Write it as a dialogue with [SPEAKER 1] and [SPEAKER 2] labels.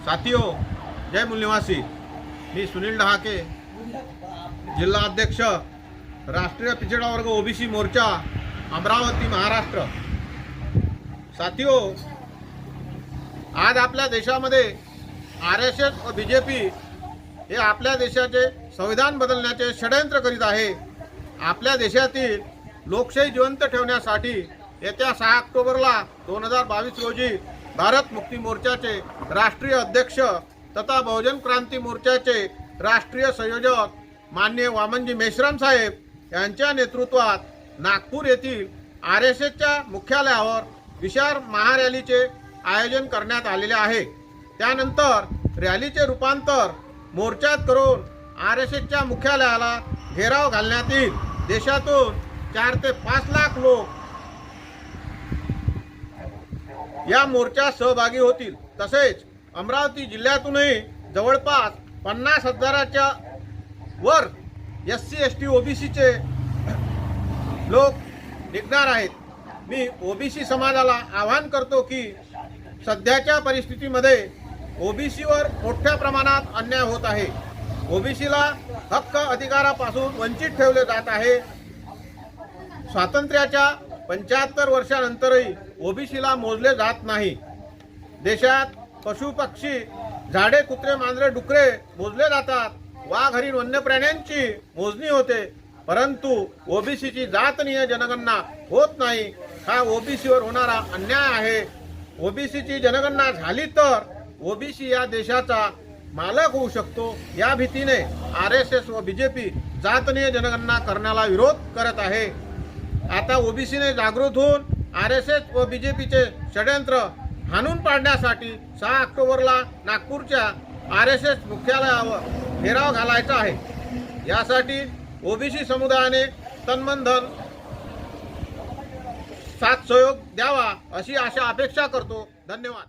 [SPEAKER 1] साथियों, जय मूल निवासी। मी सुनील डहाके, जिल्हा अध्यक्ष, राष्ट्रीय पिछड़ा वर्ग ओबीसी मोर्चा, अमरावती, महाराष्ट्र। साथियों, आज आपल्या देशामध्ये आरएसएस व बीजेपी हे आपल्या देशाचे संविधान बदलण्याचे षडयंत्र करीत आहे। आपल्या देशातील लोकशाही जिवंत ठेवण्यासाठी येत्या 6 ऑक्टोबरला 2022 रोजी भारत मुक्ती मोर्चाचे राष्ट्रीय अध्यक्ष तथा बहुजन क्रांती मोर्चाचे राष्ट्रीय संयोजक माननीय वामनजी मेश्राम साहेब यांच्या नेतृत्वात नागपूर येथील आरएसएसच्या मुख्यालयावर विशाल महारॅलीचे आयोजन करण्यात आलेले आहे। त्यानंतर रॅलीचे रूपांतर मोर्चात करून आरएसएसच्या मुख्यालयाला घेराव घालण्यात येईल। देशातून 4 ते 5 लाख लोक या मोर्चात सहभागी होतील। तसेच अमरावती जिल्ह्यातूनही जवळपास 50,000च्या वर एससी एसटी ओबीसीचे लोक निघणार आहेत। मी ओबीसी समाजाला आवाहन करतो की सध्याच्या परिस्थितीमध्ये ओबीसीवर मोठ्या प्रमाणात अन्याय होत आहे। ओबीसीला हक्क अधिकारापासून वंचित ठेवले जात आहे। स्वातंत्र्याच्या 75 वर्षानंतरही ओबीसीला मोजले जात नाही। देशात पशु पक्षी, झाडे, कुत्रे, मांजरे, डुकरे मोजले जातात। वाघ, हरिण, वन्य प्राण्यांची मोजणी होते, परंतु ओबीसीची जातनीय जनगणना होत नाही। हा ओबीसीवर होणारा अन्याय आहे। ओबीसीची जनगणना झाली तर ओबीसी या देशाचा मालक होऊ शकतो। या भीतीने आरएसएस व बीजेपी जातनीय जनगणना करण्याला विरोध करत आहे। आता ओबीसीने जागृत होऊन आरएसएस व बीजेपीचे षडयंत्र हाणून पाडण्यासाठी 6 ऑक्टोबरला नागपूरच्या आरएसएस मुख्यालयावर घेराव घालायचा आहे। यासाठी ओबीसी समुदायाने तन धन साथ सहयोग द्यावा अशी अपेक्षा करतो। धन्यवाद।